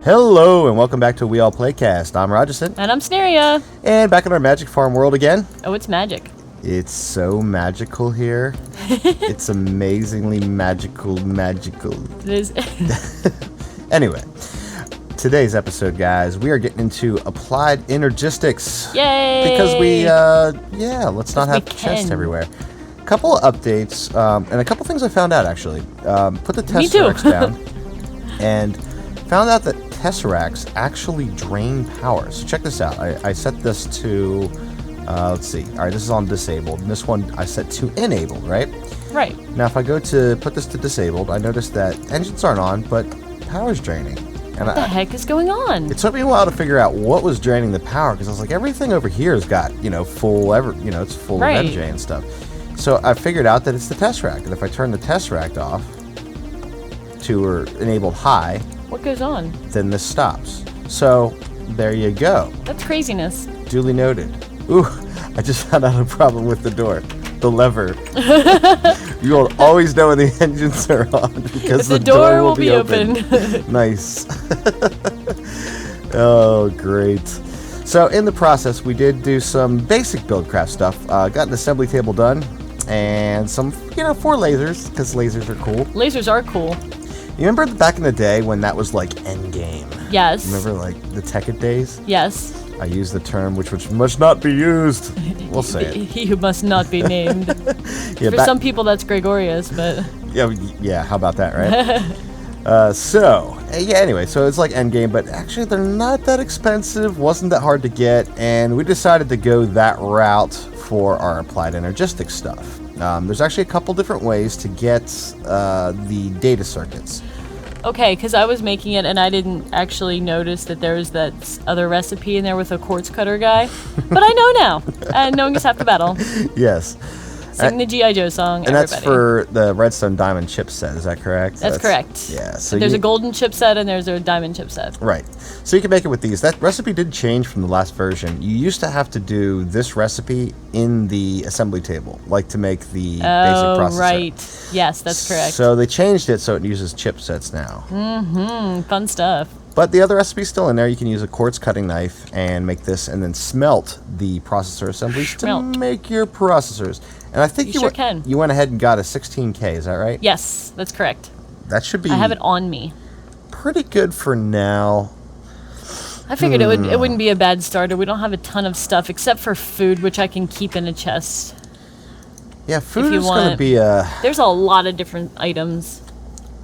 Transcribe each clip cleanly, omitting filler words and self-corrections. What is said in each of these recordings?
Hello and welcome back to We All Playcast. I'm Rogerson. And I'm Sneria. And back in our Magic Farm world again. Oh, it's magic. It's so magical here. It's amazingly magical. It is. Anyway, today's episode, guys, we are getting into applied energistics. Yay! Because let's not have chests everywhere. A couple of updates, and a couple things I found out, actually. Put the Tesseracts down, and found out that Tesseracts actually drain power. So check this out. I set this to, let's see. All right, this is on disabled. And this one I set to enabled, right? Right. Now, if I go to put this to disabled, I notice that engines aren't on, but power's draining. And What the heck is going on? It took me a while to figure out what was draining the power, because I was like, everything over here has got, it's full of MJ and stuff. So I figured out that it's the Tesseract, and if I turn the Tesseract off to or enabled high, What goes on? then this stops. So there you go. That's craziness. Duly noted. Ooh, I just found out a problem with the door. The lever. You will always know when the engines are on because the door will be open. Nice. Oh, great. So in the process, we did do some basic buildcraft stuff. Got an assembly table done and some, 4 lasers, because lasers are cool. Lasers are cool. You remember back in the day when that was like endgame? Yes. Remember like the Tekkit days? Yes. I use the term which must not be used. We'll say it. He who must not be named. Yeah, For some people, that's Gregorius, but... Yeah, how about that, right? Anyway, so it's like endgame, but actually they're not that expensive, wasn't that hard to get, and we decided to go that route for our applied energistics stuff. There's actually a couple different ways to get the data circuits. Okay, because I was making it and I didn't actually notice that there was that other recipe in there with a quartz cutter guy. But I know now. And knowing is half the battle. Yes. Sing the G.I. Joe song, and everybody. that's for the Redstone Diamond chipset, is that correct? That's correct. Yeah. So there's a golden chipset and there's a diamond chipset. Right. So you can make it with these. That recipe did change from the last version. You used to have to do this recipe in the assembly table, like to make the basic processor. Oh, right. Yes, that's correct. So they changed it so it uses chipsets now. Fun stuff. But the other recipe's still in there. You can use a quartz cutting knife and make this and then smelt the processor assemblies to make your processors. And I think you can. You went ahead and got a 16K, is that right? Yes, that's correct. That should be... I have it on me. Pretty good for now. I figured it wouldn't be a bad starter. We don't have a ton of stuff except for food, which I can keep in a chest. Yeah, food is going to be a... There's a lot of different items.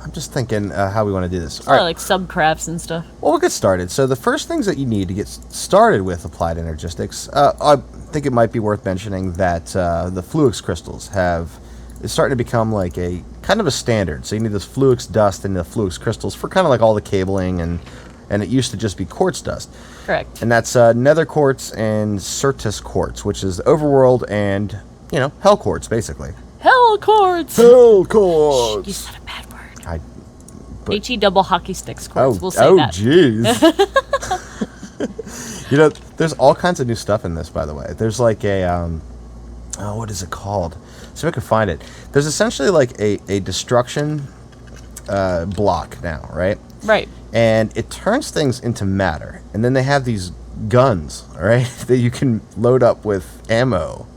I'm just thinking how we want to do this. All right. Like subcrafts and stuff. Well, we'll get started. So the first things that you need to get started with applied energistics, I think it might be worth mentioning that the Fluix crystals it's starting to become like a kind of a standard. So you need this Fluix dust and the Fluix crystals for kind of like all the cabling, and it used to just be quartz dust. Correct. And that's nether quartz and Certus quartz, which is overworld and, hell quartz, basically. Hell quartz! Hell quartz! Shh, you said a bad word. But, double hockey sticks quartz. We'll say that. Oh, jeez. There's all kinds of new stuff in this, by the way. There's like a, what is it called? See if I can find it. There's essentially like a destruction block now, right? Right. And it turns things into matter. And then they have these guns, right, that you can load up with ammo.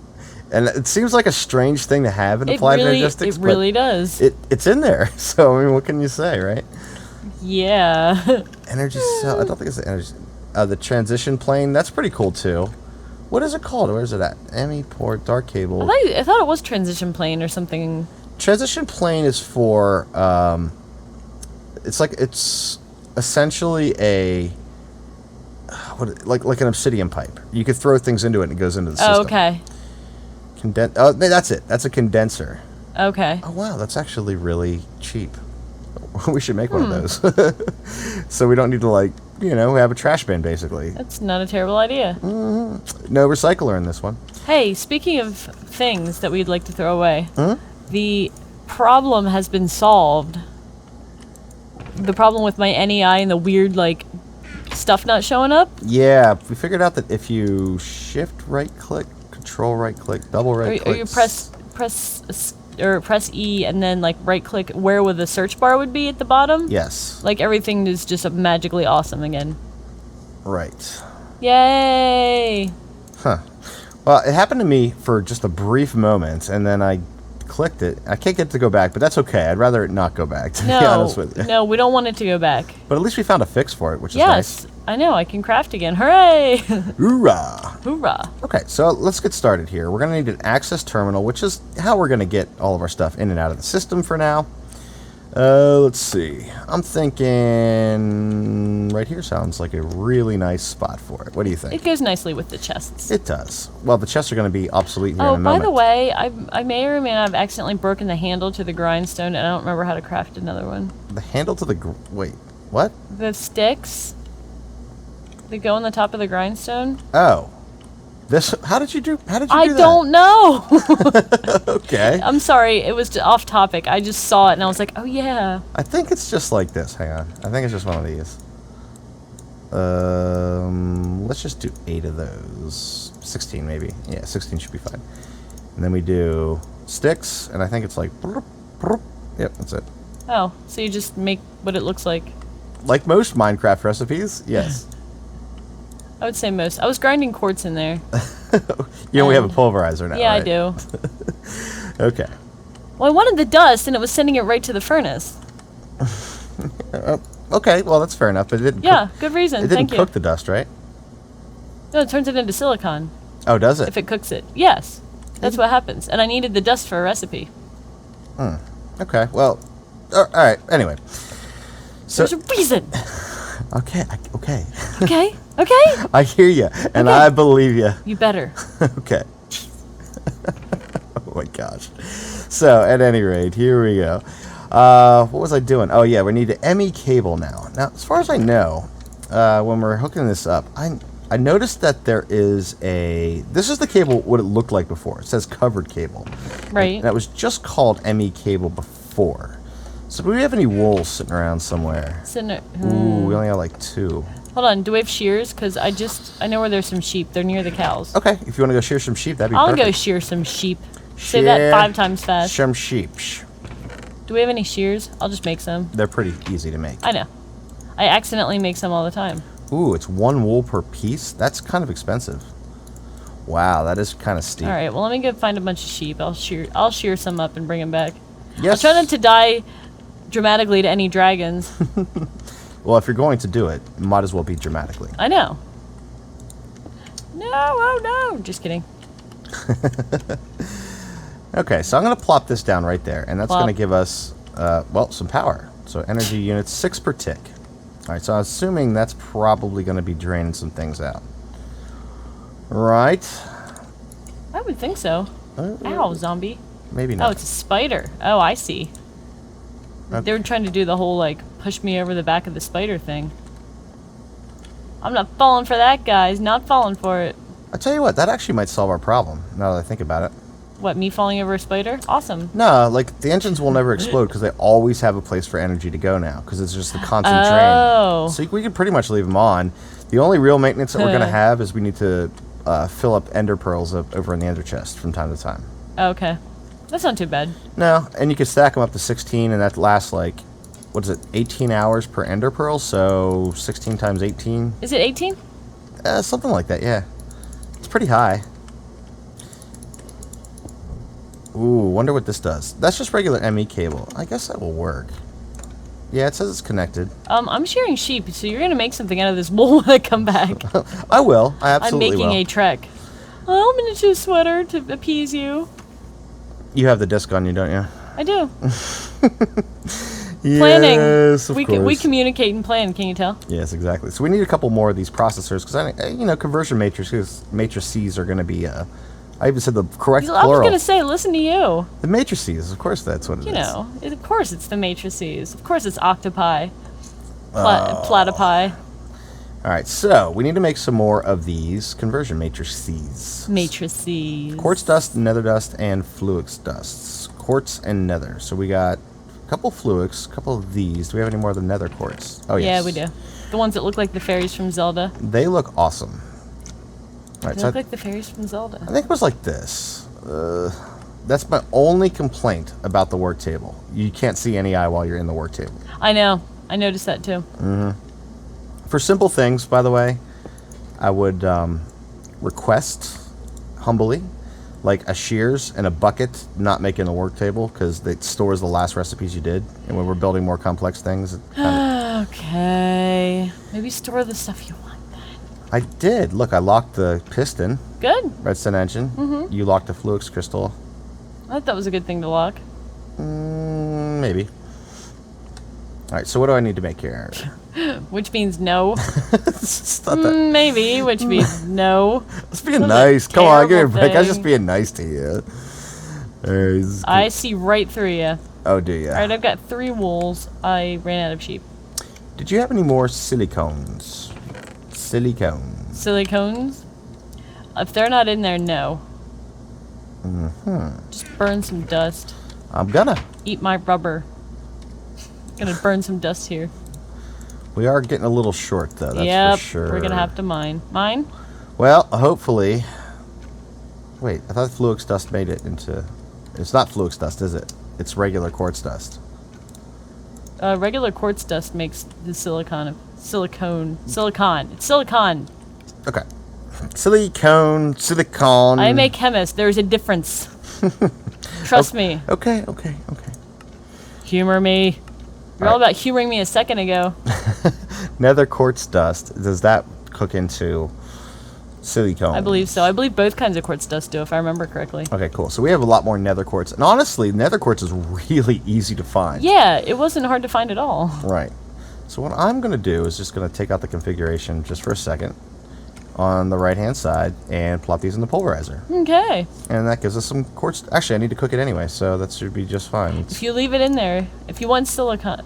And it seems like a strange thing to have in applied energistics. It really does. It's in there. So, I mean, what can you say, right? Yeah. Energy cell. I don't think it's the energy. The transition plane. That's pretty cool, too. What is it called? Where is it at? ME port, dark cable. I thought it was transition plane or something. Transition plane is for, it's essentially a, like an obsidian pipe. You could throw things into it and it goes into the system. Oh, okay. That's it. That's a condenser. Okay. Oh, wow. That's actually really cheap. We should make one of those. So we don't need to, have a trash bin, basically. That's not a terrible idea. Mm-hmm. No recycler in this one. Hey, speaking of things that we'd like to throw away, the problem has been solved. The problem with my NEI and the weird, stuff not showing up? Yeah, we figured out that if you shift right-click, Control right click, double right click. Or you press E and then like right click where the search bar would be at the bottom. Yes. Like everything is just magically awesome again. Right. Yay! Huh. Well, it happened to me for just a brief moment, and then I clicked it. I can't get it to go back, but that's okay. I'd rather it not go back, to be honest with you. No, we don't want it to go back. But at least we found a fix for it, which is Yes, nice. I know. I can craft again. Hooray! Hoorah! Hoorah! Okay, so let's get started here. We're going to need an access terminal, which is how we're going to get all of our stuff in and out of the system for now. Let's see. I'm thinking right here sounds like a really nice spot for it. What do you think? It goes nicely with the chests. It does. Well, the chests are going to be obsolete here in a Oh, moment. by the way, I may or may not have accidentally broken the handle to the grindstone, and I don't remember how to craft another one. The handle to the... Wait, what? The sticks that go on the top of the grindstone. Oh. This... How did you do that? I don't know! Okay. I'm sorry, it was off topic. I just saw it, and I was like, oh yeah. I think it's just like this. Hang on. I think it's just one of these. Let's just do 8 of those. 16 maybe. Yeah, 16 should be fine. And then we do sticks, and I think it's like... Yep, that's it. Oh, so you just make what it looks like. Like most Minecraft recipes, yes. I would say most. I was grinding quartz in there. We have a pulverizer now, Yeah, right? I do. Okay. Well, I wanted the dust, and it was sending it right to the furnace. Okay, well, that's fair enough, but it didn't Yeah, cook, good reason. it didn't Thank cook you. the dust, right? No, it turns it into silicon Oh, does it? if it cooks it. Yes, that's what happens. And I needed the dust for a recipe. Okay, well, all right, anyway. So, There's a reason. okay. Okay? Okay? I hear you, and Okay. I believe you. You better. Okay. Oh my gosh. So, at any rate, here we go. What was I doing? Oh yeah, we need an ME cable now. Now, as far as I know, when we're hooking this up, I noticed that there is a... This is the cable, what it looked like before. It says covered cable. Right. And that was just called ME cable before. So do we have any wool sitting around somewhere? Ooh, we only have like 2. Hold on, do we have shears? Because I know where there's some sheep. They're near the cows. Okay, if you want to go shear some sheep, that'd be I'll perfect. go shear some sheep. Say that 5 times fast. Some sheep. Do we have any shears? I'll just make some. They're pretty easy to make. I know. I accidentally make some all the time. Ooh, it's 1 wool per piece? That's kind of expensive. Wow, that is kind of steep. All right, well, let me go find a bunch of sheep. I'll shear some up and bring them back. Yes. I'll try not to die dramatically to any dragons. Well, if you're going to do it, might as well be dramatically. I know. No, oh no. Just kidding. Okay, so I'm going to plop this down right there, and that's Plop. going to give us, well, some power. So energy units, 6 per tick. All right, so I'm assuming that's probably going to be draining some things out. Right? I would think so. Ow, zombie. Maybe not. Oh, it's a spider. Oh, I see. Okay. They were trying to do the whole, like, push me over the back of the spider thing. I'm not falling for that, guys. Not falling for it. I tell you what, that actually might solve our problem, now that I think about it. What, me falling over a spider? Awesome. No, like, the engines will never explode because they always have a place for energy to go now, because it's just the constant Oh. drain. So we can pretty much leave them on. The only real maintenance that we're going to have is we need to fill up ender pearls over in the ender chest from time to time. Okay. That's not too bad. No, and you can stack them up to 16, and that lasts, like, what is it, 18 hours per ender pearl, so 16 times 18? Is it 18? Something like that, yeah. It's pretty high. Ooh, wonder what this does. That's just regular ME cable. I guess that will work. Yeah, it says it's connected. I'm shearing sheep, so you're gonna make something out of this wool when I come back. I will. I I'm absolutely making will. a trek. Oh, miniature sweater to appease you. You have the disc on you, don't you? I do. Planning. Yes, of We course. communicate and plan. Can you tell? Yes, exactly. So we need a couple more of these processors because conversion matrices are going to be. I even said the correct I was plural. gonna say, listen to you. The matrices, of course, that's what it is. You know, of course it's the matrices. Of course it's octopi, Oh. platypi, All right, so we need to make some more of these conversion matrices. matrices. Quartz dust, nether dust, and fluix dusts. Quartz and nether. So we got a couple fluix, a couple of these. Do we have any more of the nether quartz? Oh, yes. Yeah, we do. The ones that look like the fairies from Zelda. They look awesome. Alright, They so look like the fairies from Zelda. I think it was like this. That's my only complaint about the work table. You can't see any eye while you're in the work table. I know. I noticed that too. For simple things, by the way, I would request humbly, like a shears and a bucket, not making the work table because it stores the last recipes you did. And when we're building more complex things, it kinda, Okay. Maybe store the stuff you want then. I did. Look, I locked the piston, Good. redstone engine. You locked the Fluix crystal. I thought that was a good thing to lock. Maybe. All right. So what do I need to make here? Which means no. It's not that. Maybe, which means no. It's being That's a nice. Come on, give me a terrible break. I was just thing. being nice to you. I see right through you. Oh, do you? Alright, I've got 3 wools. I ran out of sheep. Did you have any more silicones? Silicones. Silicones? If they're not in there, no. Just burn some dust. I'm gonna. Eat my rubber. Gonna burn some dust here. We are getting a little short, though. That's Yep, for sure. we're gonna have to mine. Mine? Well, hopefully. Wait, I thought Fluix dust made it into. It's not Fluix dust, is it? It's regular quartz dust. Regular quartz dust makes the silicon. Silicon. It's silicon. Okay. Silicon. I am a chemist. There's a difference. Trust me. Okay. Humor me. You're all about humoring me a second ago. Nether quartz dust. Does that cook into silicone? I believe so. I believe both kinds of quartz dust do, if I remember correctly. Okay, cool. So we have a lot more nether quartz. And honestly, nether quartz is really easy to find. Yeah, it wasn't hard to find at all. Right. So what I'm going to do is just going to take out the configuration just for a second on the right-hand side and plop these in the pulverizer. Okay. And that gives us some quartz. Actually, I need to cook it anyway, so that should be just fine. If you leave it in there, if you want silicon,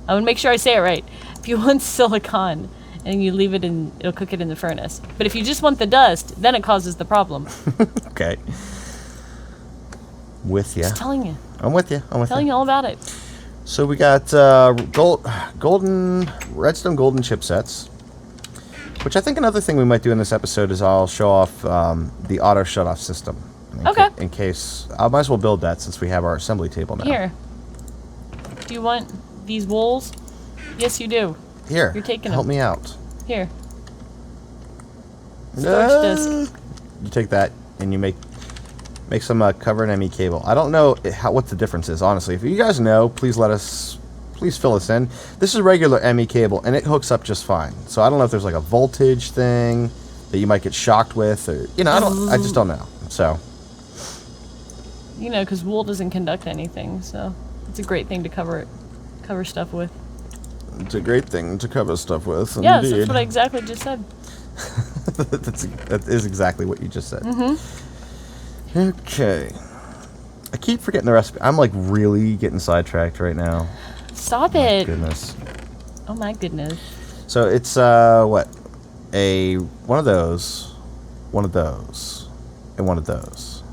I would make sure I say it right. If you want silicon and you leave it in, it'll cook it in the furnace. But if you just want the dust, then it causes the problem. Okay. With you. Just telling you. I'm with you. Telling you all about it. So we got golden redstone golden chipsets, which I think another thing we might do in this episode is I'll show off the auto shut-off system. Okay. In case I might as well build that since we have our assembly table now. Here. Do you want these wools? Yes, you do. Here. You're taking help them. me out. Here. Storage disc. You take that and you make some cover and ME cable. I don't know what the difference is, honestly. If you guys know, please fill us in. This is regular ME cable and it hooks up just fine. So I don't know if there's like a voltage thing that you might get shocked with, or I just don't know. So You know, because wool doesn't conduct anything, so it's a great thing to cover stuff with. it's a great thing to cover stuff with. Yes, indeed. that's what I exactly just said. That is exactly what you just said. Okay. I keep forgetting the recipe. I'm like really getting sidetracked right now. Stop My it. goodness. Oh my goodness. So it's what? One of those, and one of those.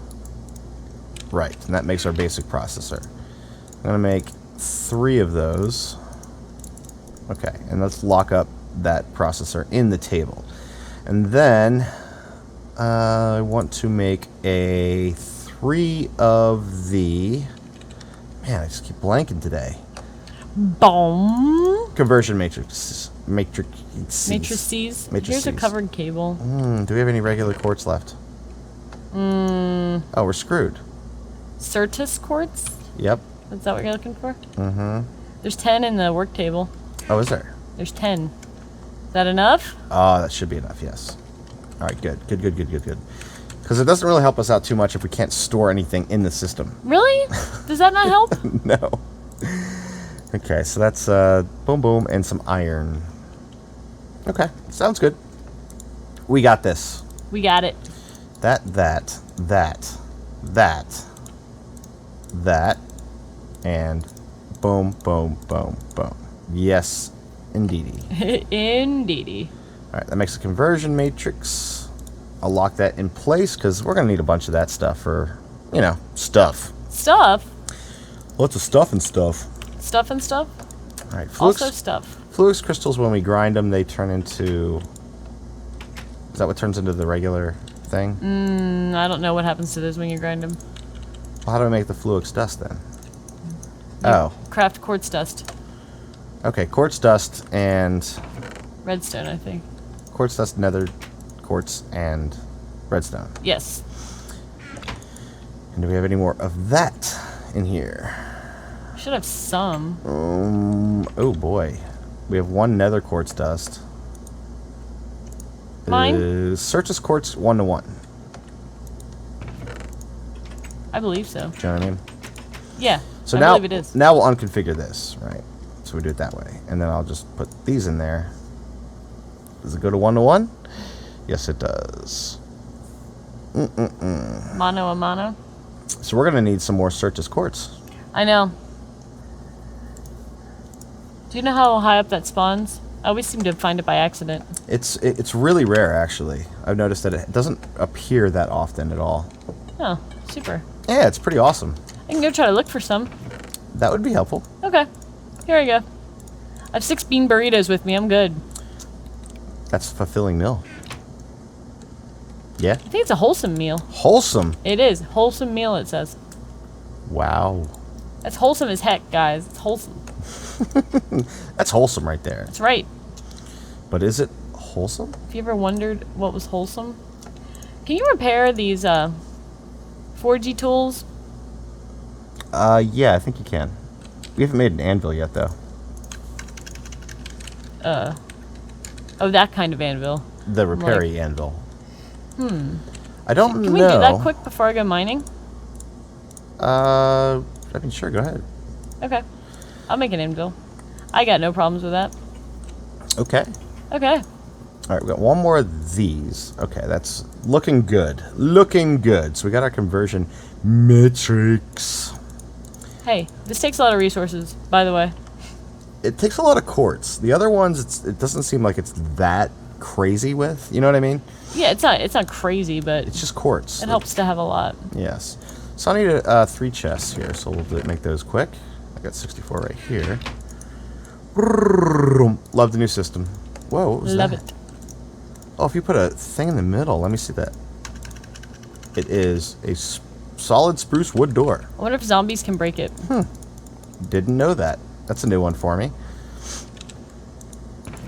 Right, and that makes our basic processor. I'm gonna make 3 of those. Okay, and let's lock up that processor in the table. And then I want to make 3 of the. Man, I just keep blanking today. Boom. Conversion matrices. Matrices. Here's a Matrices. covered cable. Do we have any regular quartz left? Oh, we're screwed. Certus quartz? Yep. Is that what you're looking for? There's 10 in the work table. Oh, is there? There's 10. Is that enough? Oh, that should be enough, yes. All right, good. Because it doesn't really help us out too much if we can't store anything in the system. Really? Does that not help? No. Okay, so that's boom, and some iron. Okay, sounds good. We got this. We got it. That, and boom. Yes, indeedy. Indeedy. All right, that makes a conversion matrix. I'll lock that in place because we're going to need a bunch of that stuff for, stuff. Stuff? Lots of stuff and stuff. Stuff and stuff? All right, Also stuff. Fluix crystals, when we grind them, they turn into Is that what turns into the regular thing? I don't know what happens to those when you grind them. Well, how do I make the Fluix dust then? Oh. Craft quartz dust. Okay, quartz dust and... Redstone, I think. Quartz dust, nether quartz, and redstone. Yes. And do we have any more of that in here? Should have some. Oh boy. We have one nether quartz dust. Mine? Surface quartz 1 to 1. I believe so. Do you know what I mean? Yeah. So I now, believe it is. now we'll unconfigure this, right? So we do it that way. And then I'll just put these in there. Does it go to 1 to 1? Yes, it does. Mono a mono. So we're going to need some more Surface quartz. I know. Do you know how high up that spawns? I always seem to find it by accident. It's really rare, actually. I've noticed that it doesn't appear that often at all. Oh, super. Yeah, it's pretty awesome. I can go try to look for some. That would be helpful. Okay. Here I go. I have 6 bean burritos with me. I'm good. That's a fulfilling meal. Yeah? I think it's a wholesome meal. Wholesome. It is. Wholesome meal, it says. Wow. That's wholesome as heck, guys. It's wholesome. That's wholesome right there. That's right. But is it wholesome? Have you ever wondered what was wholesome? Can you repair these 4G tools? Yeah, I think you can. We haven't made an anvil yet, though. Oh, that kind of anvil. The repairy anvil. I don't know. Can we do that quick before I go mining? I mean, sure, go ahead. Okay. I'll make an anvil. I got no problems with that. Okay. Okay. All right, we got one more of these. Okay, that's looking good. Looking good. So we got our conversion matrix. Hey, this takes a lot of resources, by the way. It takes a lot of quartz. The other ones, it doesn't seem like it's that crazy with. You know what I mean? Yeah, it's not crazy, but It's just quartz. it helps to have a lot. Yes. So I need 3 chests here, so we'll make those quick. I got 64 right here. Love the new system. Whoa, what was Love that? it. Oh, if you put a thing in the middle, let me see that. It is a solid spruce wood door. I wonder if zombies can break it. Didn't know that. That's a new one for me.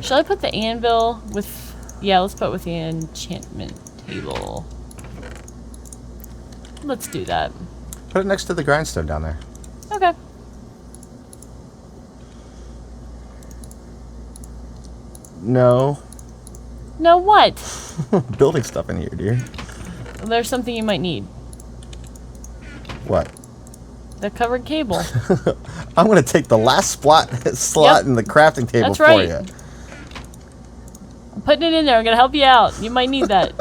Shall I put the anvil with... Yeah, let's put it with the enchantment table. Let's do that. Put it next to the grindstone down there. Okay. No. No, what? Building stuff in here, dear. There's something you might need. What? The covered cable. I'm going to take the last slot Yep. in the crafting table That's for right. you. I'm putting it in there. I'm going to help you out. You might need that.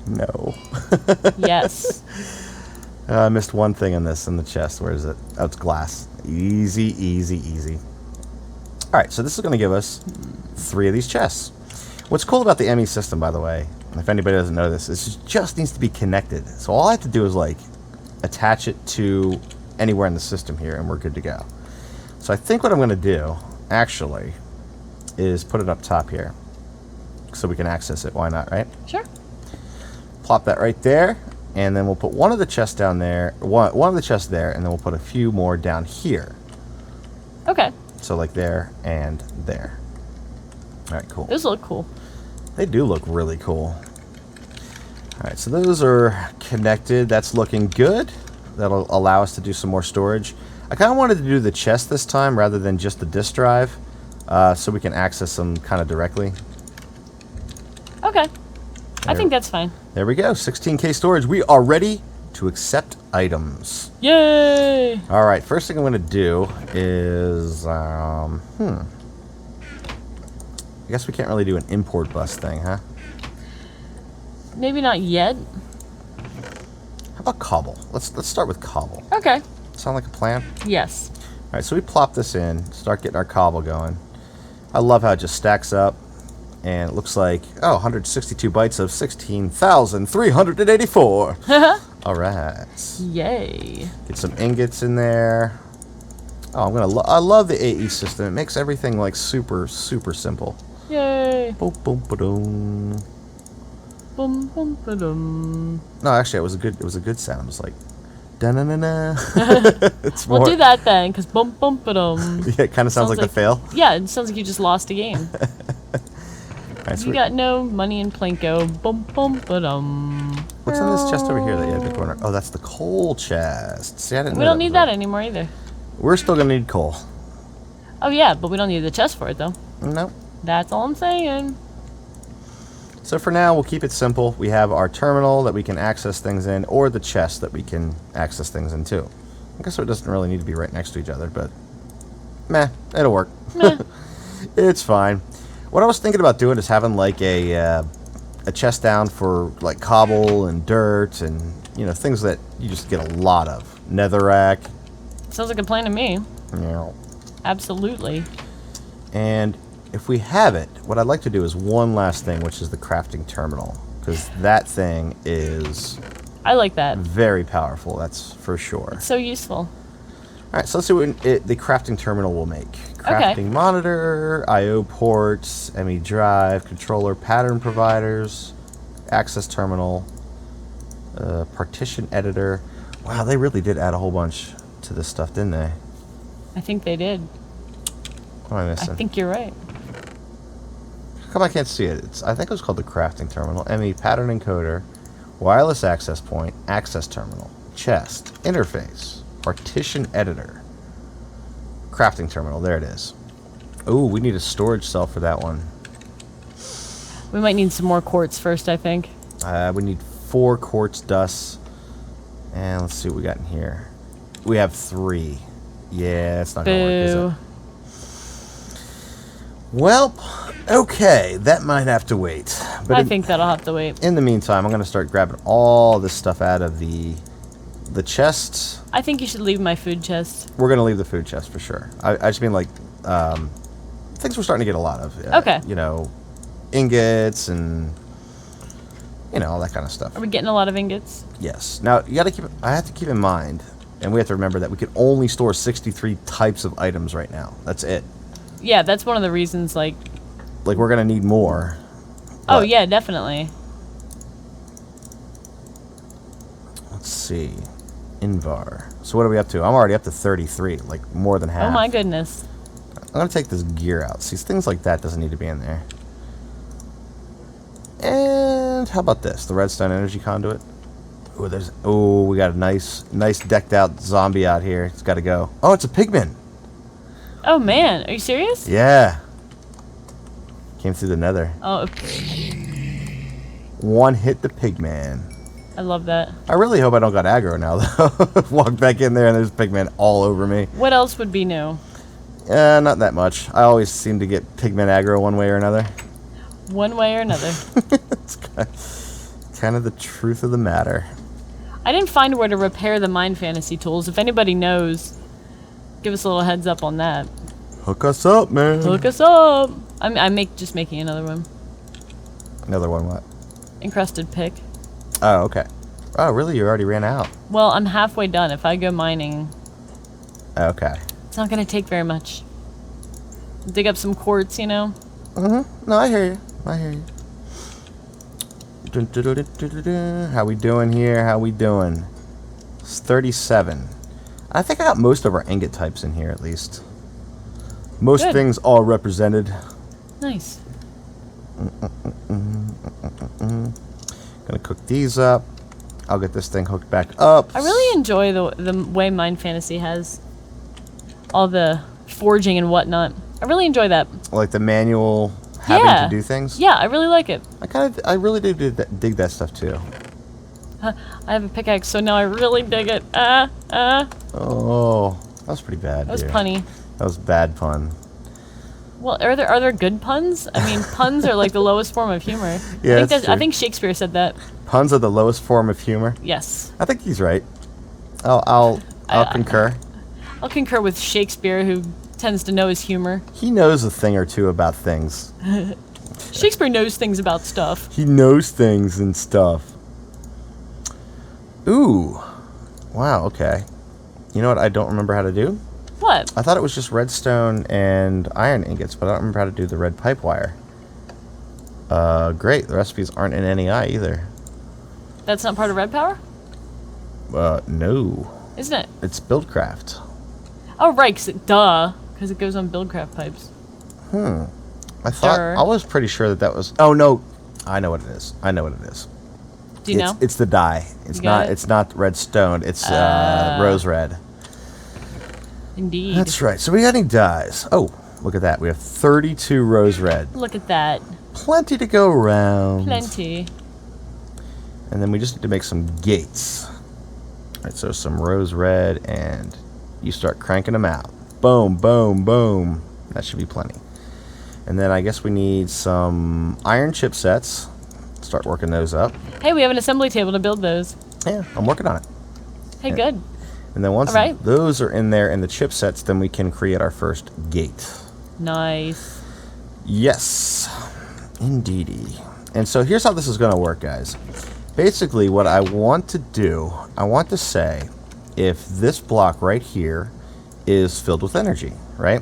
No. Yes. I missed one thing in the chest. Where is it? Oh, it's glass. Easy, easy, easy. All right, so this is going to give us 3 of these chests. What's cool about the ME system, by the way, if anybody doesn't know this, is it just needs to be connected. So all I have to do is, like, attach it to anywhere in the system here, and we're good to go. So I think what I'm going to do, actually, is put it up top here so we can access it. Why not, right? Sure. Plop that right there, and then we'll put one of the chests down there, one of the chests there, and then we'll put a few more down here. Okay. So like there and there. All right, cool. Those look cool. They do look really cool. All right, so those are connected. That's looking good. That'll allow us to do some more storage. I kind of wanted to do the chest this time rather than just the disk drive, so we can access them kind of directly. Okay. I think that's fine. There we go, 16K storage. We are ready to accept items. Yay! All right, first thing I'm going to do is, I guess we can't really do an import bus thing, huh? Maybe not yet. How about cobble? Let's start with cobble. Okay. Sound like a plan? Yes. All right, so we plop this in, start getting our cobble going. I love how it just stacks up, and it looks like, 162 bytes of 16,384. All right. Yay. Get some ingots in there. Oh, I love the AE system. It makes everything like super, super simple. Yay! Boom, boom, ba-dum. Boom, boom, ba-dum. No, actually, it was a good sound. It was like, da-na-na-na. It's We'll more. do that then, because boom, boom, ba-dum. Yeah, it kind of sounds like the fail. Yeah, it sounds like you just lost a game. Nice. You got no money in Plinko. Boom, boom, ba-dum. What's in this chest over here that you had in the corner? Oh, that's the coal chest. See, I didn't know We don't was need there. that anymore either. We're still gonna need coal. Oh yeah, but we don't need the chest for it though. No. That's all I'm saying. So for now, we'll keep it simple. We have our terminal that we can access things in, or the chest that we can access things in too. I guess it doesn't really need to be right next to each other, but meh, it'll work. Meh. It's fine. What I was thinking about doing is having like a chest down for like cobble and dirt and things that you just get a lot of. Netherrack. Sounds like a plan to me. Yeah. Absolutely. And if we have it, what I'd like to do is one last thing, which is the crafting terminal, because that thing is I like that. very powerful. That's for sure. So useful. All right, so let's see what the crafting terminal will make. Crafting monitor, I/O ports, ME drive, controller, pattern providers, access terminal, partition editor. Wow, they really did add a whole bunch to this stuff, didn't they? I think they did. What am I I missing? think you're right. How come I can't see it? I think it was called the crafting terminal. ME pattern encoder, wireless access point, access terminal, chest, interface, partition editor, crafting terminal. There it is. Oh, we need a storage cell for that one. We might need some more quartz first, I think. We need 4 quartz dust. And let's see what we got in here. We have 3. Yeah, it's not going to work, is Boo. it? Well, okay. That might have to wait. But I think that'll have to wait. in the meantime, I'm going to start grabbing all this stuff out of the chests. I think you should leave my food chest. We're going to leave the food chest for sure. I just mean like things we're starting to get a lot of. Okay. Ingots and all that kind of stuff. Are we getting a lot of ingots? Yes. Now, I have to keep in mind, and we have to remember that we can only store 63 types of items right now. That's it. Yeah, that's one of the reasons, like... Like, we're going to need more. Oh, but- yeah, definitely. Let's see. Invar. So what are we up to? I'm already up to 33, like more than half. Oh, my goodness. I'm going to take this gear out. See, things like that doesn't need to be in there. And how about this? The redstone energy conduit. Oh, we got a nice decked out zombie out here. It's got to go. Oh, it's a pigman. Oh, man. Are you serious? Yeah. Came through the nether. Oh, One hit the pigman. I love that. I really hope I don't got aggro now, though. Walk back in there and there's pigman all over me. What else would be new? Not that much. I always seem to get pigman aggro one way or another. One way or another. It's kind of the truth of the matter. I didn't find where to repair the Mind Fantasy tools. If anybody knows, give us a little heads up on that. Hook us up, man. Hook us up. I'm just making another one. Another one, what? Encrusted pick. Oh, okay. Oh, really? You already ran out? Well, I'm halfway done. If I go mining, Okay. it's not going to take very much. Dig up some quartz, No, I hear you. How we doing here? How we doing? It's 37. I think I got most of our ingot types in here, at least. Most Good. things all represented. Nice. Gonna cook these up. I'll get this thing hooked back up. I really enjoy the way Mind Fantasy has all the forging and whatnot. I really enjoy that. Like the manual having Yeah. to do things. Yeah, I really like it. I really do dig that stuff too. I have a pickaxe, so now I really dig it. Oh, that was pretty bad. That was dear. punny. That was bad pun. Well, are there good puns? I mean, puns are like the lowest form of humor. Yeah, I that's true. think Shakespeare said that. Puns are the lowest form of humor. Yes. I think he's right. I'll concur. I'll concur with Shakespeare, who tends to know his humor. He knows a thing or two about things. Shakespeare knows things about stuff. He knows things and stuff. Ooh. Wow, okay. You know what I don't remember how to do? What? I thought it was just redstone and iron ingots, but I don't remember how to do the red pipe wire. Great. The recipes aren't in NEI either. That's not part of Red Power? No. Isn't it? It's Buildcraft. Oh, right, because it goes on Buildcraft pipes. I thought, Sure. I was pretty sure that was, oh no, I know what it is. I know what it is. Do you know? It's the dye. It's You got not, it? it's not red stone. It's, rose red. Indeed. That's right. So we got any dyes? Oh, look at that. We have 32 rose red. Look at that. Plenty to go around. Plenty. And then we just need to make some gates. All right, so some rose red, and you start cranking them out. Boom, boom, boom. That should be plenty. And then I guess we need some iron chipsets. Start working those up. Hey, we have an assembly table to build those. Yeah, I'm working on it. Hey, good. And then once All right. those are in there in the chipsets, then we can create our first gate. Nice. Yes, indeedy. And so here's how this is going to work, guys. Basically, what I want to do, I want to say, if this block right here is filled with energy, right?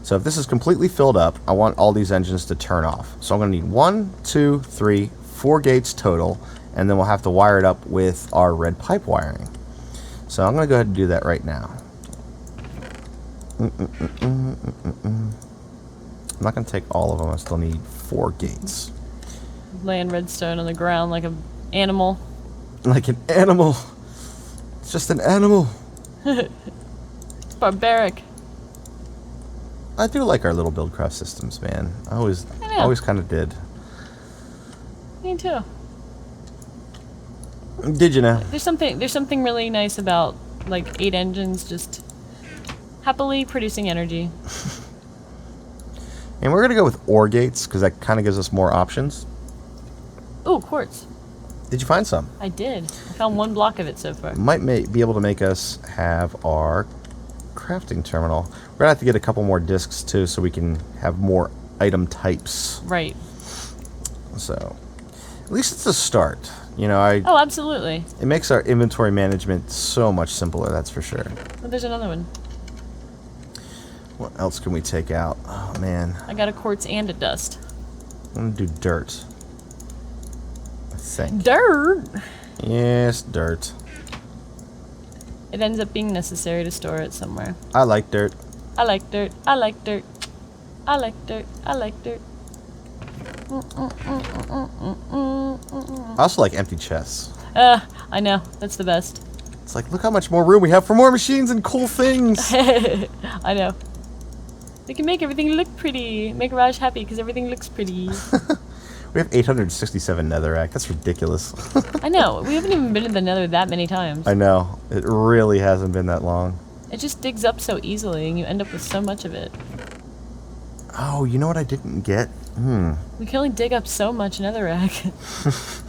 So if this is completely filled up, I want all these engines to turn off. So I'm going to need 1, 2, 3, 4 gates total, and then we'll have to wire it up with our red pipe wiring. So I'm going to go ahead and do that right now. I'm not going to take all of them. I still need 4 gates. Laying redstone on the ground like an animal. Like an animal. It's just an animal. It's barbaric. I do like our little Buildcraft systems, man. I always know. kind of did. Me too. Did you know? There's something really nice about like 8 engines just happily producing energy. And we're going to go with OR gates because that kind of gives us more options. Ooh, quartz. Did you find some? I did. I found 1 block of it so far. Might be able to make us have our crafting terminal. We're going to have to get a couple more discs too so we can have more item types. Right. So, at least it's a start. You know, Oh, absolutely. it makes our inventory management so much simpler, that's for sure. Oh, there's another one. What else can we take out? Oh, man. I got a quartz and a dust. I'm going to do dirt. I think. Dirt! Yes, dirt. It ends up being necessary to store it somewhere. I like dirt. I like dirt. I like dirt. I like dirt. I like dirt. I also like empty chests. I know. That's the best. It's like, look how much more room we have for more machines and cool things. I know. We can make everything look pretty. Make Raj happy because everything looks pretty. We have 867 netherrack. That's ridiculous. I know. We haven't even been in the nether that many times. I know. It really hasn't been that long. It just digs up so easily and you end up with so much of it. Oh, you know what I didn't get? We can only dig up so much netherrack.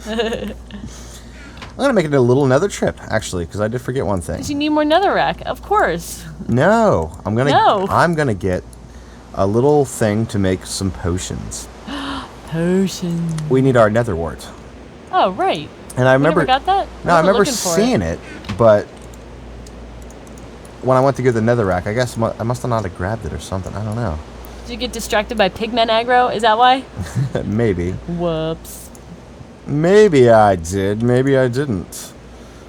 I'm going to make it a little nether trip, actually, because I did forget one thing. Because you need more netherrack. Of course. No. I'm going No. to get a little thing to make some potions. Potion. We need our nether wart. Oh, right. And I We remember never got that? No, I wasn't remember looking for seeing it, but when I went to get the netherrack, I guess I must have not have grabbed it or something. I don't know. Did you get distracted by pigmen aggro? Is that why? Maybe. Whoops. Maybe I did. Maybe I didn't.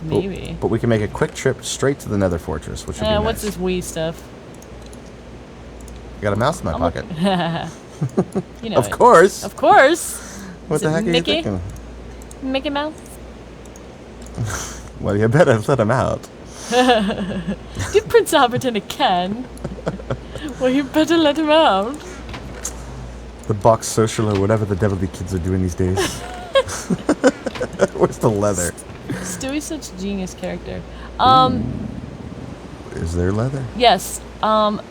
Maybe. But we can make a quick trip straight to the nether fortress, which would be nice. What's this wee stuff? I got a mouse in my pocket. You know Of it. course. Of course. What Is the it heck are Mickey? you thinking? Mickey Mouse? Well, you better let him out. Give Prince Albert in a can. Well, you better let him out. The box social or whatever the devil the kids are doing these days. Where's the leather? Stewie's such a genius character. Is there leather? Yes.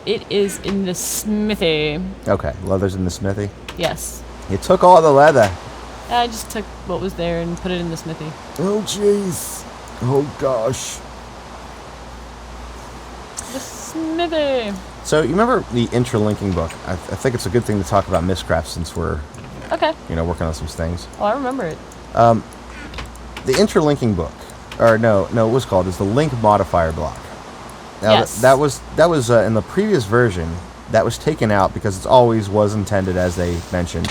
It is in the smithy. Okay, leather's in the smithy. Yes. You took all the leather. I just took what was there and put it in the smithy. Oh, jeez. Oh, gosh. The smithy. So, you remember the interlinking book? I think it's a good thing to talk about Mistcraft since we're, Okay. working on some things. Oh, I remember it. The interlinking book, or no, it was called, is the link modifier block. Now, Yes. that was in the previous version, that was taken out because it always was intended, as they mentioned,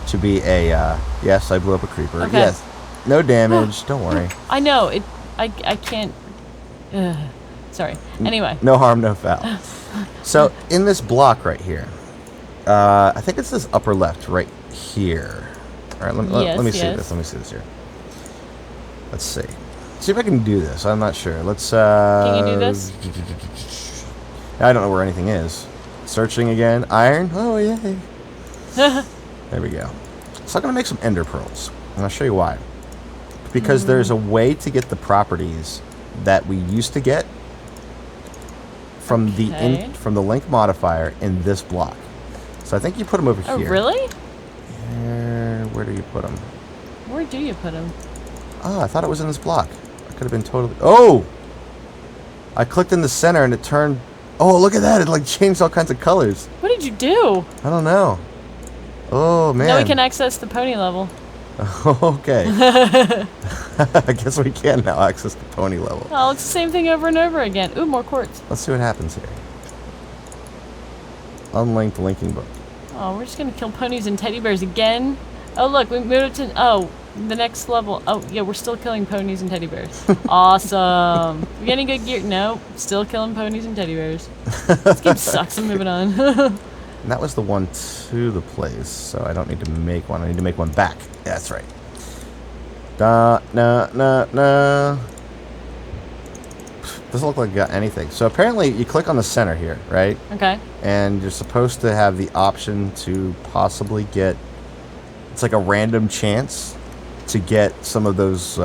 to be a, yes, I blew up a creeper. Okay. Yes. No damage, don't worry. I know, I can't... sorry. Anyway. No harm, no foul. So, in this block right here, I think it's this upper left right here. All right, let me see this. Let me see this here. Let's see. See if I can do this. I'm not sure. Let's, Can you do this? I don't know where anything is. Searching again. Iron? Oh, yay. There we go. So I'm going to make some ender pearls. And I'll show you why. Because there's a way to get the properties that we used to get from from the link modifier in this block. So I think you put them over Oh, here. really? Where do you put them? Where do you put them? Oh, I thought it was in this block. I could have been totally... Oh! I clicked in the center and it turned... Oh, look at that. It like changed all kinds of colors. What did you do? I don't know. Oh, man. Now we can access the pony level. Okay. I guess we can now access the pony level. Oh, it's the same thing over and over again. Ooh, more quartz. Let's see what happens here. Unlinked linking book. Oh, we're just gonna kill ponies and teddy bears again. Oh, look, we moved it to... Oh, the next level. Oh, yeah, we're still killing ponies and teddy bears. Awesome. We getting good gear? No, still killing ponies and teddy bears. This game sucks. I'm moving on. And that was the one to the place, so I don't need to make one. I need to make one back. Yeah, that's right. Nah. Doesn't look like it got anything. So apparently you click on the center here, right? Okay. And you're supposed to have the option to possibly get... It's like a random chance to get some of those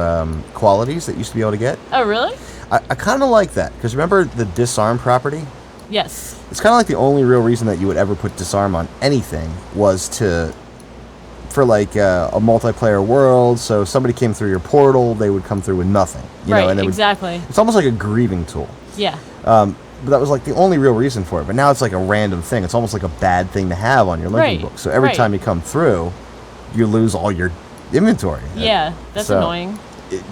qualities that you used to be able to get. Oh, really? I kind of like that, because remember the disarm property? Yes. It's kind of like the only real reason that you would ever put disarm on anything was for like a multiplayer world. So if somebody came through your portal, they would come through with nothing. You know, and exactly. It's almost like a grieving tool. Yeah. But that was like the only real reason for it. But now it's like a random thing. It's almost like a bad thing to have on your linking book. So every time you come through, you lose all your inventory. Yeah, that's annoying.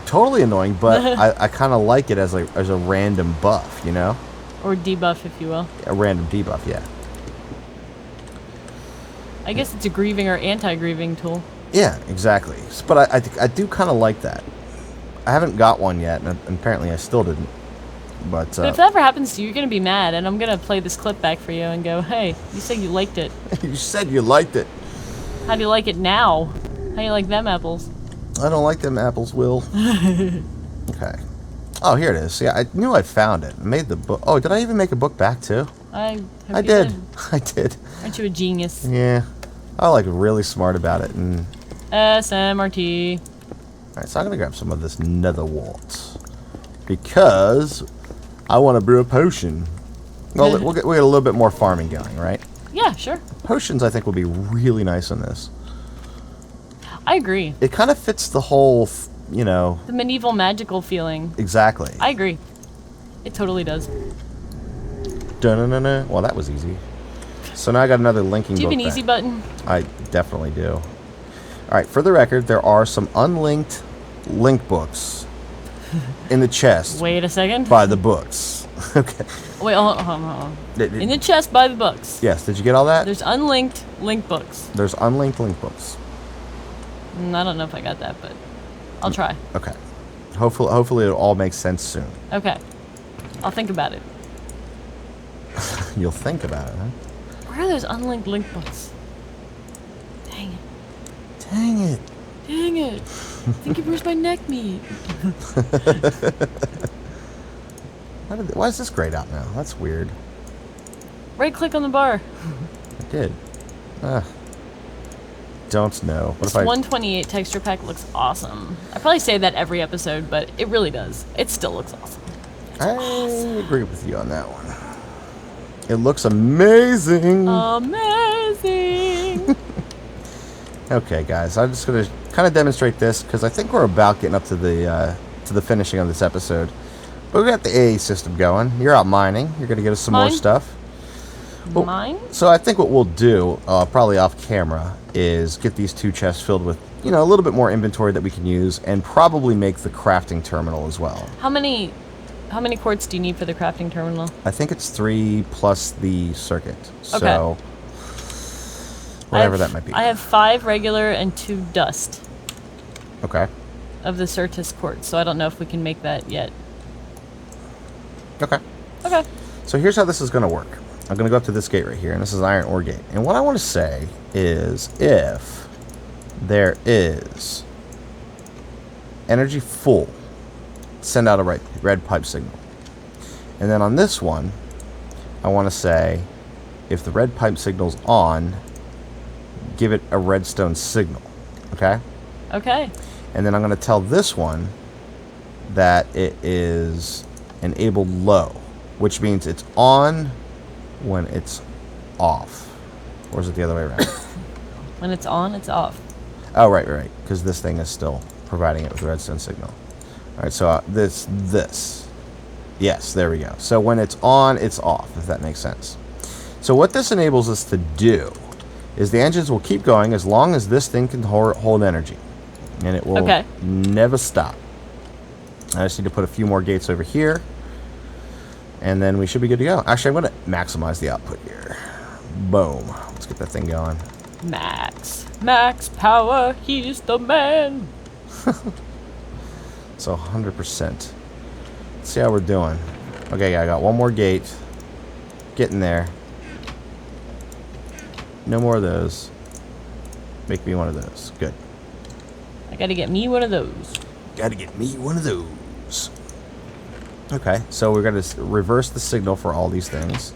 Totally annoying, but I kind of like it as a random buff, you know? Or debuff, if you will. A random debuff, yeah. I guess it's a grieving or anti-grieving tool. Yeah, exactly. But I do kind of like that. I haven't got one yet, and apparently I still didn't. But if that ever happens to you, you're going to be mad, and I'm going to play this clip back for you and go, hey, you said you liked it. You said you liked it. How do you like it now? How do you like them apples? I don't like them apples, Will. Okay. Oh, here it is. Yeah, I knew I found it. I made the book. Oh, did I even make a book back, too? I did. I did. Aren't you a genius? Yeah. I like really smart about it. And SMRT. Alright, so I'm going to grab some of this nether wart. Because I want to brew a potion. Well, we'll get a little bit more farming going, right? Yeah, sure. Potions, I think, will be really nice in this. I agree. It kind of fits the whole, you know... The medieval magical feeling. Exactly. I agree. It totally does. Dun-dun-dun-dun. Well, that was easy. So now I got another linking book. Do you have an back. easy button? I definitely do. Alright, for the record, there are some unlinked link books in the chest. Wait a second. By the books. Okay. Wait, hold on. In the chest by the books. Yes, did you get all that? There's unlinked link books. There's unlinked link books. I don't know if I got that, but I'll try. Okay. Hopefully it'll all make sense soon. Okay. I'll think about it. You'll think about it, huh? Where are those unlinked link books? Dang it. Dang it. Dang it. I think it bruised my neck meat. Why is this grayed out now? That's weird. Right click on the bar. I did. Don't know. This 128 texture pack looks awesome. I probably say that every episode, but it really does. It still looks awesome. I agree with you on that one. It looks amazing. Amazing. Okay, guys. I'm just gonna kind of demonstrate this because I think we're about getting up to the finishing of this episode. But we got the AA system going. You're out mining. You're gonna get us some more stuff. Well, Mine? So I think what we'll do, probably off camera, is get these two chests filled with, you know, a little bit more inventory that we can use, and probably make the crafting terminal as well. How many quartz do you need for the crafting terminal? I think it's 3 plus the circuit. So, okay. Whatever that might be. I have 5 regular and 2 dust Okay. of the Certus quartz, so I don't know if we can make that yet. Okay. Okay. So here's how this is going to work. I'm going to go up to this gate right here, and this is iron ore gate. And what I want to say is if there is energy full, send out a red pipe signal. And then on this one, I want to say if the red pipe signal's on, give it a redstone signal. Okay? Okay. And then I'm going to tell this one that it is enabled low, which means it's on when it's off. Or is it the other way around? When it's on, it's off. Oh, right. Because this thing is still providing it with a redstone signal. All right, so this. Yes, there we go. So when it's on, it's off, if that makes sense. So what this enables us to do is the engines will keep going as long as this thing can hold energy. And it will never stop. I just need to put a few more gates over here. And then we should be good to go. Actually, I'm going to maximize the output here. Boom. Let's get that thing going. Max power, he's the man. So 100%. Let's see how we're doing. Okay, I got one more gate. Getting there. No more of those. Make me one of those. Good. I gotta get me one of those. Gotta get me one of those. Okay, so we're going to reverse the signal for all these things.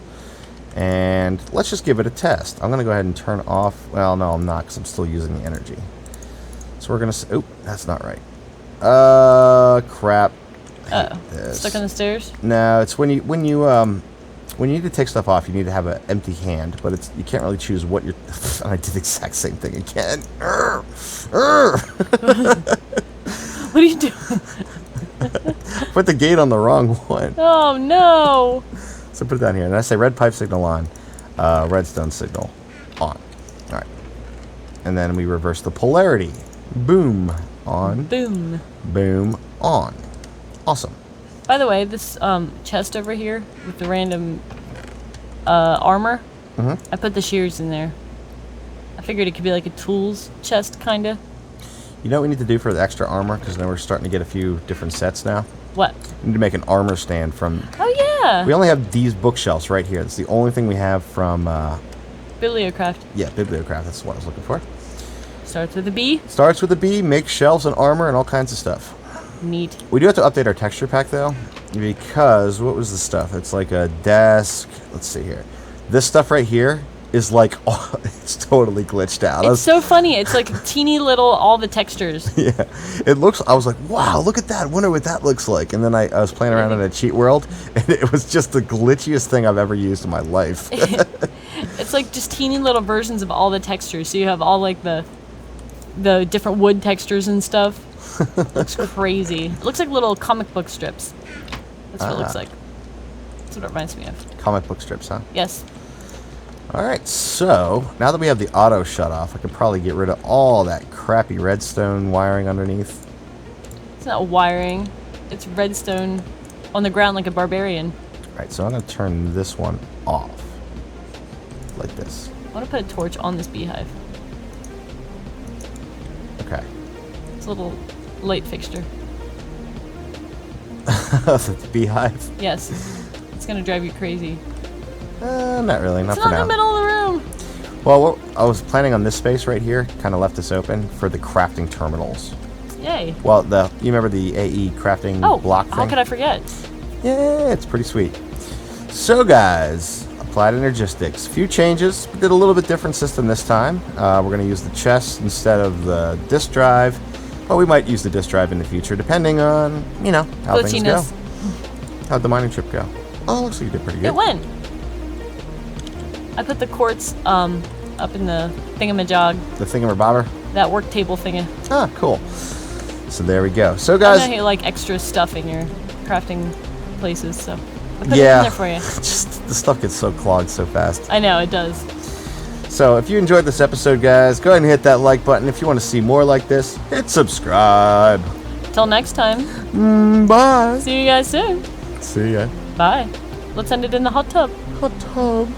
And let's just give it a test. I'm going to go ahead and turn off. Well, no, I'm not, because I'm still using the energy. So we're going to... Oh, that's not right. Crap. Stuck on the stairs? No, it's when you need to take stuff off, you need to have an empty hand, but you can't really choose what you're... I did the exact same thing again. What are you doing? Put the gate on the wrong one. Oh, no. So put it down here. And I say red pipe signal on, redstone signal on. All right. And then we reverse the polarity. Boom. On. Boom. Boom. On. Awesome. By the way, this chest over here with the random armor, I put the shears in there. I figured it could be like a tools chest, kind of. You know what we need to do for the extra armor? Because now we're starting to get a few different sets now. What? We need to make an armor stand from... Oh, yeah. We only have these bookshelves right here. That's the only thing we have from... Bibliocraft. Yeah, Bibliocraft. That's what I was looking for. Starts with a B. Starts with a B. Makes shelves and armor and all kinds of stuff. Neat. We do have to update our texture pack, though. Because... What was the stuff? It's like a desk... Let's see here. This stuff right here is like... Oh, it's totally glitched out. It's so funny. It's like teeny little, all the textures. Yeah. It looks... I was like, wow, look at that. I wonder what that looks like. And then I was playing around in a cheat world, and it was just the glitchiest thing I've ever used in my life. It's like just teeny little versions of all the textures. So you have all like the different wood textures and stuff. Looks crazy. It looks like little comic book strips. That's what it looks like. That's what it reminds me of. Comic book strips, huh? Yes. All right, so now that we have the auto shut off, I can probably get rid of all that crappy redstone wiring underneath. It's not wiring. It's redstone on the ground like a barbarian. All right, so I'm going to turn this one off. Like this. I want to put a torch on this beehive. Okay. It's a little light fixture. The beehive? Yes. It's going to drive you crazy. Not really, not It's for not now. in the middle of the room. Well, I was planning on this space right here, kind of left this open for the crafting terminals. Yay. Well, you remember the AE crafting block thing? How could I forget? Yeah, it's pretty sweet. So, guys, Applied Energistics. Few changes. We did a little bit different system this time. We're going to use the chest instead of the disk drive. But we might use the disk drive in the future, depending on, how things go. How'd the mining trip go? Oh, looks like you did pretty good. It went. I put the quartz up in the thingamajog. The thingamabobber? That work table thingy. Ah, cool. So there we go. So, I guys... know you like extra stuff in your crafting places, so I put it in there for you. Just the stuff gets so clogged so fast. I know, it does. So if you enjoyed this episode, guys, go ahead and hit that like button. If you want to see more like this, hit subscribe. Till next time. Bye. See you guys soon. See ya. Bye. Let's end it in the hot tub. Hot tub.